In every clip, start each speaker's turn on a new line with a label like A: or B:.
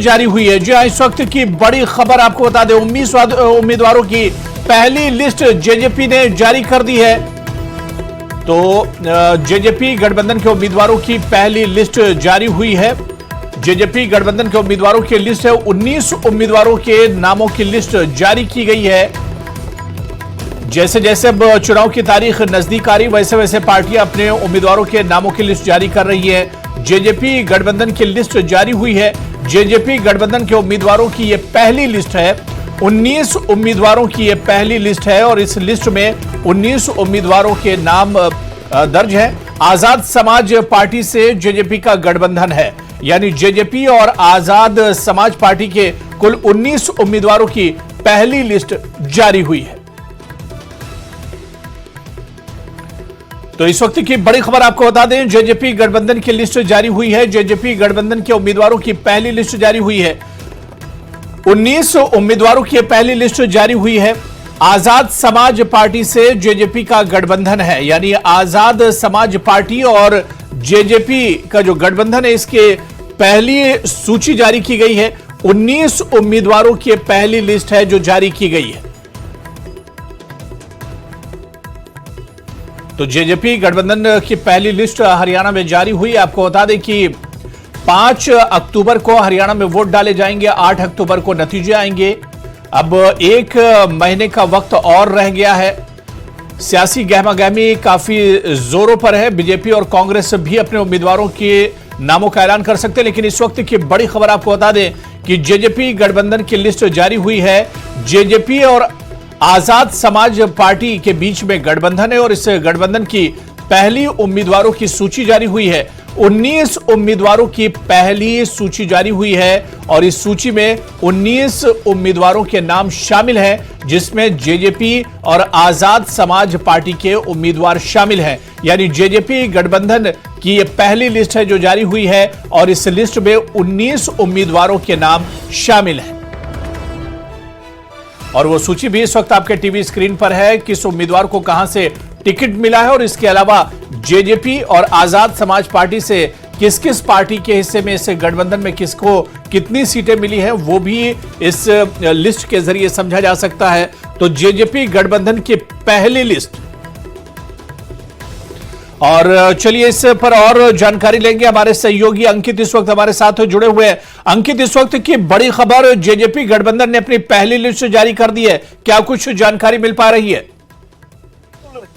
A: जारी हुई है। जी हाँ, इस वक्त की बड़ी खबर आपको बता दें, 19 उम्मीदवारों की पहली लिस्ट जेजेपी ने जारी कर दी है। तो जेजेपी गठबंधन के उम्मीदवारों की पहली लिस्ट जारी हुई है। जेजेपी गठबंधन के उम्मीदवारों की लिस्ट है। 19 उम्मीदवारों के नामों की लिस्ट जारी की गई है। जैसे जैसे अब चुनाव की तारीख नजदीक आ रही, वैसे वैसे पार्टियां अपने उम्मीदवारों के नामों की लिस्ट जारी कर रही है। जेजेपी गठबंधन की लिस्ट जारी हुई है। जेजेपी गठबंधन के उम्मीदवारों की यह पहली लिस्ट है। 19 उम्मीदवारों की यह पहली लिस्ट है और इस लिस्ट में 19 उम्मीदवारों के नाम दर्ज है। आजाद समाज पार्टी से जेजेपी का गठबंधन है, यानी जेजेपी और आजाद समाज पार्टी के कुल 19 उम्मीदवारों की पहली लिस्ट जारी हुई है। तो इस वक्त की बड़ी खबर आपको बता दें, जेजेपी गठबंधन की लिस्ट जारी हुई है। जेजेपी गठबंधन के उम्मीदवारों की पहली लिस्ट जारी हुई है। 19 उम्मीदवारों की पहली लिस्ट जारी हुई है। आजाद समाज पार्टी से जेजेपी का गठबंधन है, यानी आजाद समाज पार्टी और जेजेपी का जो गठबंधन है, इसके पहली सूची जारी की गई है। 19 उम्मीदवारों की पहली लिस्ट है जो जारी की गई है। तो जेजेपी गठबंधन की पहली लिस्ट हरियाणा में जारी हुई। आपको बता दें कि 5 अक्टूबर को हरियाणा में वोट डाले जाएंगे, 8 अक्टूबर को नतीजे आएंगे। अब 1 महीने का वक्त और रह गया है। सियासी गहमागहमी काफी जोरों पर है। बीजेपी और कांग्रेस भी अपने उम्मीदवारों के नामों का ऐलान कर सकते हैं, लेकिन इस वक्त की बड़ी खबर आपको बता दें कि जेजेपी गठबंधन की लिस्ट जारी हुई है। जेजेपी और आजाद समाज पार्टी के बीच में गठबंधन है और इस गठबंधन की पहली उम्मीदवारों की सूची जारी हुई है। 19 उम्मीदवारों की पहली सूची जारी हुई है और इस सूची में 19 उम्मीदवारों के नाम शामिल हैं, जिसमें जेजेपी और आजाद समाज पार्टी के उम्मीदवार शामिल हैं। यानी जेजेपी गठबंधन की यह पहली लिस्ट है जो जारी हुई है और इस लिस्ट में 19 उम्मीदवारों के नाम शामिल हैं। और वो सूची भी इस वक्त आपके टीवी स्क्रीन पर है, किस उम्मीदवार को कहां से टिकट मिला है और इसके अलावा जेजेपी और आजाद समाज पार्टी से किस किस पार्टी के हिस्से में इस गठबंधन में किसको कितनी सीटें मिली हैं, वो भी इस लिस्ट के जरिए समझा जा सकता है। तो जेजेपी गठबंधन की पहली लिस्ट। और चलिए इस पर और जानकारी लेंगे। हमारे सहयोगी अंकित इस वक्त हमारे साथ जुड़े हुए हैं। अंकित, इस वक्त की बड़ी खबर, जेजेपी गठबंधन ने अपनी पहली लिस्ट जारी कर दी है, क्या कुछ जानकारी मिल पा रही है?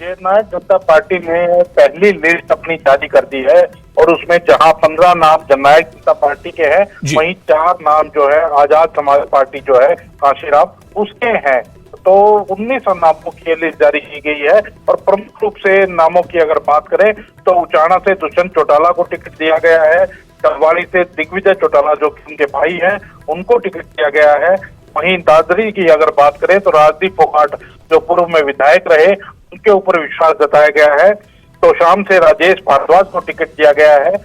B: जननायक जनता पार्टी ने पहली लिस्ट अपनी जारी कर दी है और उसमें जहां 15 नाम जननायक जनता पार्टी के हैं, वहीं 4 नाम जो है आजाद समाज पार्टी जो है काशीराम उसके हैं। तो 19 नामों की लिस्ट जारी की गई है और प्रमुख रूप से नामों की अगर बात करें तो उचाना से दुष्यंत चौटाला को टिकट दिया गया है। डबवाड़ी से दिग्विजय चौटाला जो कि उनके भाई हैं, उनको टिकट दिया गया है। वहीं दादरी की अगर बात करें तो राजदीप फोगाट जो पूर्व में विधायक रहे, उनके ऊपर विश्वास जताया गया है। तो शाम से राजेश भारद्वाज को टिकट दिया गया है।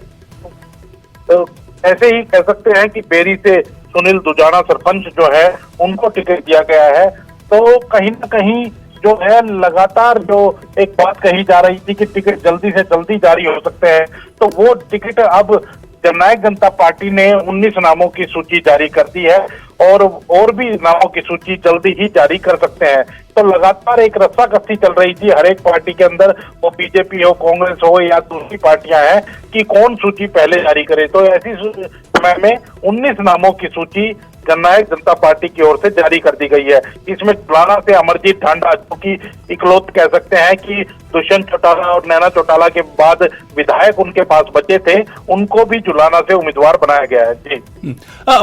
B: तो ऐसे ही कह सकते हैं कि बेरी से सुनील दुजाना सरपंच जो है उनको टिकट दिया गया है। तो कहीं ना कहीं जो है लगातार जो एक बात कही जा रही थी कि टिकट जल्दी से जल्दी जारी हो सकते हैं, तो वो टिकट अब जननायक जनता पार्टी ने 19 नामों की सूची जारी कर दी है और भी नामों की सूची जल्दी ही जारी कर सकते हैं। तो लगातार एक रस्साकसी चल रही थी हर एक पार्टी के अंदर, वो बीजेपी हो, कांग्रेस हो या दूसरी पार्टियां हैं, कि कौन सूची पहले जारी करे। तो ऐसी समय में 19 नामों की सूची जननायक जनता पार्टी की ओर से जारी कर दी गई है। इसमें जुलाना से अमरजीत ढांडा जो कि इकलौत कह सकते हैं कि दुष्यंत चौटाला और नैना चौटाला के बाद विधायक उनके पास बचे थे, उनको भी जुलाना से उम्मीदवार बनाया गया है। जी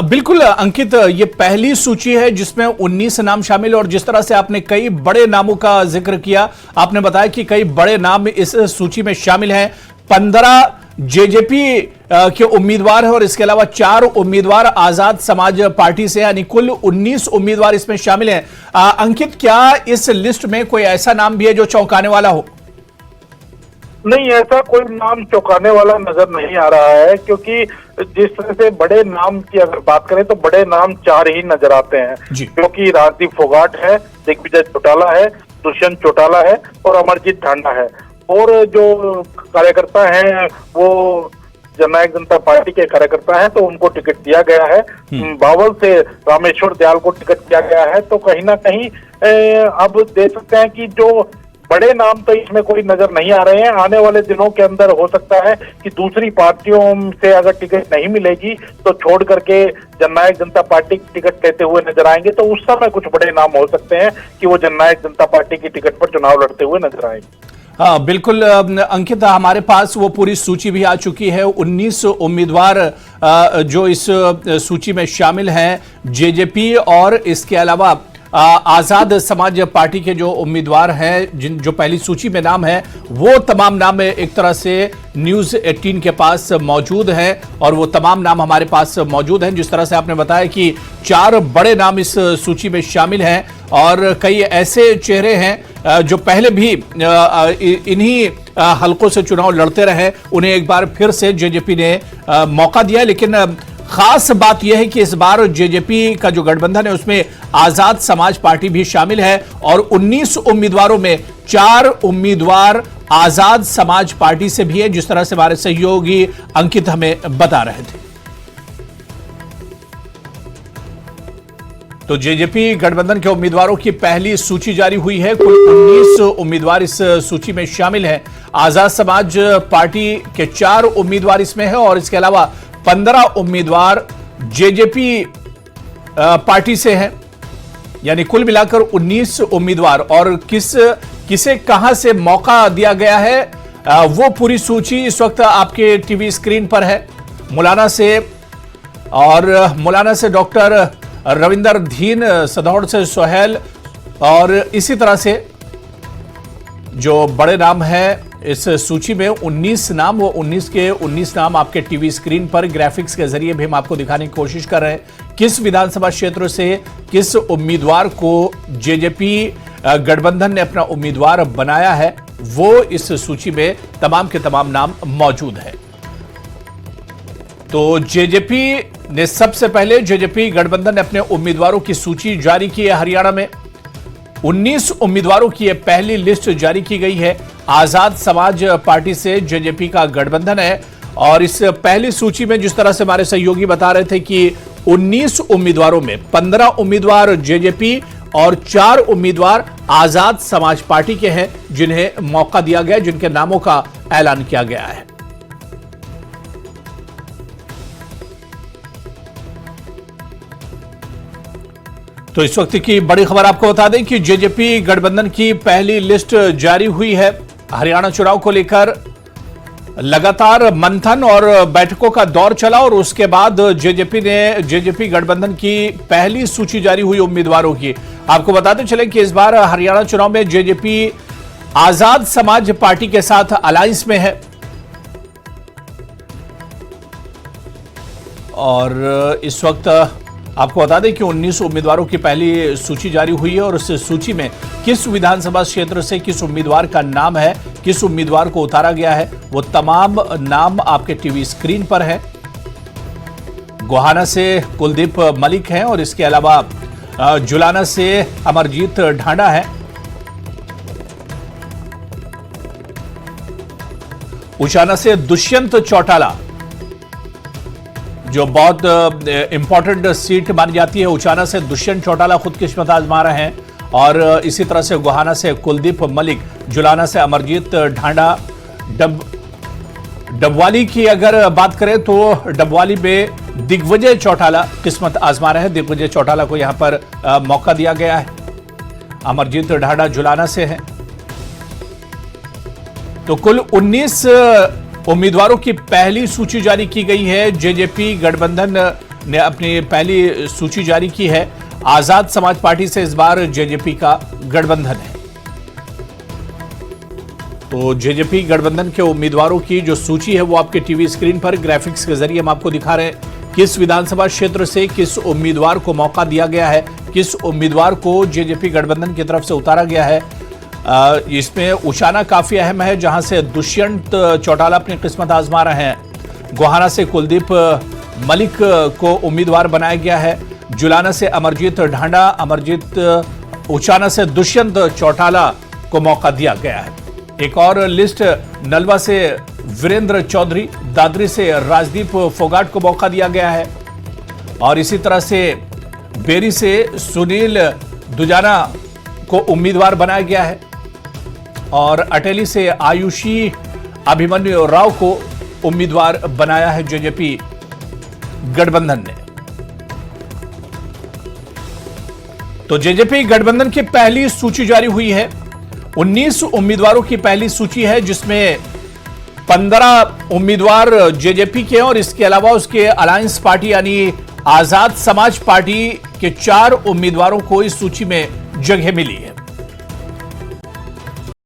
A: बिल्कुल अंकित, ये पहली सूची है जिसमें 19 नाम शामिल, और जिस तरह से आपने कई बड़े नामों का जिक्र किया, आपने बताया कि कई बड़े नाम इस सूची में शामिल हैं। 15 जेजेपी के उम्मीदवार है और इसके अलावा 4 उम्मीदवार आजाद समाज पार्टी से, यानी कुल 19 उम्मीदवार इसमें शामिल हैं। अंकित, क्या इस लिस्ट में कोई ऐसा नाम भी है जो चौंकाने वाला हो?
B: नहीं, ऐसा कोई नाम चौंकाने वाला नजर नहीं आ रहा है, क्योंकि जिस तरह से बड़े नाम की अगर बात करें तो बड़े नाम 4 ही नजर आते हैं, क्योंकि राजदीप फोगाट है, दिग्विजय चौटाला है, दुष्यंत चौटाला है और अमरजीत ढांडा है। और जो कार्यकर्ता हैं वो जननायक जनता पार्टी के कार्यकर्ता हैं, तो उनको टिकट दिया गया है। बावल से रामेश्वर दयाल को टिकट दिया गया है। तो कहीं ना कहीं अब देख सकते हैं कि जो बड़े नाम तो इसमें कोई नजर नहीं आ रहे हैं। आने वाले दिनों के अंदर हो सकता है कि दूसरी पार्टियों से अगर टिकट नहीं मिलेगी तो छोड़ करके जननायक जनता पार्टी की टिकट लेते हुए नजर आएंगे। तो उस समय कुछ बड़े नाम हो सकते हैं कि वो जननायक जनता पार्टी की टिकट पर चुनाव लड़ते हुए नजर आएंगे।
A: हाँ बिल्कुल अंकित, हमारे पास वो पूरी सूची भी आ चुकी है। 19 उम्मीदवार जो इस सूची में शामिल हैं, जेजेपी और इसके अलावा आजाद समाज पार्टी के जो उम्मीदवार हैं, जो पहली सूची में नाम है, वो तमाम नाम एक तरह से न्यूज़ 18 के पास मौजूद हैं और वो तमाम नाम हमारे पास मौजूद हैं। जिस तरह से आपने बताया कि 4 बड़े नाम इस सूची में शामिल हैं और कई ऐसे चेहरे हैं जो पहले भी इन्हीं हलकों से चुनाव लड़ते रहे, उन्हें एक बार फिर से जेजेपी ने मौका दिया। लेकिन खास बात यह है कि इस बार जेजेपी का जो गठबंधन है उसमें आजाद समाज पार्टी भी शामिल है और 19 उम्मीदवारों में 4 उम्मीदवार आजाद समाज पार्टी से भी है, जिस तरह से हमारे सहयोगी अंकित हमें बता रहे थे। तो जेजेपी गठबंधन के उम्मीदवारों की पहली सूची जारी हुई है। कुल 19 उम्मीदवार इस सूची में शामिल हैं। आजाद समाज पार्टी के 4 उम्मीदवार इसमें है और इसके अलावा 15 उम्मीदवार जेजेपी पार्टी से हैं, यानी कुल मिलाकर 19 उम्मीदवार। और किसे कहां से मौका दिया गया है वो पूरी सूची इस वक्त आपके टीवी स्क्रीन पर है। मुलाना से डॉक्टर रविंदर धीन, सदौड़ से सोहेल और इसी तरह से जो बड़े नाम हैं इस सूची में 19 नाम, वो 19 के 19 नाम आपके टीवी स्क्रीन पर ग्राफिक्स के जरिए भी हम आपको दिखाने की कोशिश कर रहे हैं। किस विधानसभा क्षेत्र से किस उम्मीदवार को जेजेपी गठबंधन ने अपना उम्मीदवार बनाया है, वो इस सूची में तमाम के तमाम नाम मौजूद है। तो जेजेपी ने सबसे पहले जेजेपी गठबंधन ने अपने उम्मीदवारों की सूची जारी की है। हरियाणा में 19 उम्मीदवारों की यह पहली लिस्ट जारी की गई है। आजाद समाज पार्टी से जेजेपी का गठबंधन है और इस पहली सूची में जिस तरह से हमारे सहयोगी बता रहे थे कि 19 उम्मीदवारों में 15 उम्मीदवार जेजेपी और 4 उम्मीदवार आजाद समाज पार्टी के हैं, जिन्हें मौका दिया गया, जिनके नामों का ऐलान किया गया है। तो इस वक्त की बड़ी खबर आपको बता दें कि जेजेपी गठबंधन की पहली लिस्ट जारी हुई है। हरियाणा चुनाव को लेकर लगातार मंथन और बैठकों का दौर चला और उसके बाद जेजेपी गठबंधन की पहली सूची जारी हुई उम्मीदवारों की। आपको बताते चले कि इस बार हरियाणा चुनाव में जेजेपी आजाद समाज पार्टी के साथ अलायंस में है और इस वक्त आपको बता दें कि 19 उम्मीदवारों की पहली सूची जारी हुई है और उस सूची में किस विधानसभा क्षेत्र से किस उम्मीदवार का नाम है, किस उम्मीदवार को उतारा गया है, वो तमाम नाम आपके टीवी स्क्रीन पर है। गोहाना से कुलदीप मलिक हैं और इसके अलावा जुलाना से अमरजीत ढांडा है। उचाना से दुष्यंत चौटाला, जो बहुत इंपॉर्टेंट सीट मानी जाती है, उचाना से दुष्यंत चौटाला खुद किस्मत आजमा रहे हैं और इसी तरह से गोहाना से कुलदीप मलिक, जुलाना से अमरजीत ढांडा। डबवाली की अगर बात करें तो डबवाली में दिग्विजय चौटाला किस्मत आजमा रहे हैं। दिग्विजय चौटाला को यहां पर मौका दिया गया है। अमरजीत ढांडा जुलाना से है। तो कुल 19 उम्मीदवारों की पहली सूची जारी की गई है। जेजेपी गठबंधन ने अपनी पहली सूची जारी की है। आजाद समाज पार्टी से इस बार जेजेपी का गठबंधन है। तो जेजेपी गठबंधन के उम्मीदवारों की जो सूची है वो आपके टीवी स्क्रीन पर ग्राफिक्स के जरिए हम आपको दिखा रहे हैं। किस विधानसभा क्षेत्र से किस उम्मीदवार को मौका दिया गया है, किस उम्मीदवार को जेजेपी गठबंधन की तरफ से उतारा गया है। इसमें उचाना काफी अहम है, जहां से दुष्यंत चौटाला अपनी किस्मत आजमा रहे हैं। गोहाना से कुलदीप मलिक को उम्मीदवार बनाया गया है। जुलाना से अमरजीत ढांडा, उचाना से दुष्यंत चौटाला को मौका दिया गया है। एक और लिस्ट नलवा से वीरेंद्र चौधरी, दादरी से राजदीप फोगाट को मौका दिया गया है और इसी तरह से बेरी से सुनील दुजाना को उम्मीदवार बनाया गया है और अटेली से आयुषी अभिमन्यु राव को उम्मीदवार बनाया है जेजेपी गठबंधन ने। तो जेजेपी गठबंधन की पहली सूची जारी हुई है। 19 उम्मीदवारों की पहली सूची है जिसमें 15 उम्मीदवार जेजेपी के हैं और इसके अलावा उसके अलायंस पार्टी यानी आजाद समाज पार्टी के 4 उम्मीदवारों को इस सूची में जगह मिली है।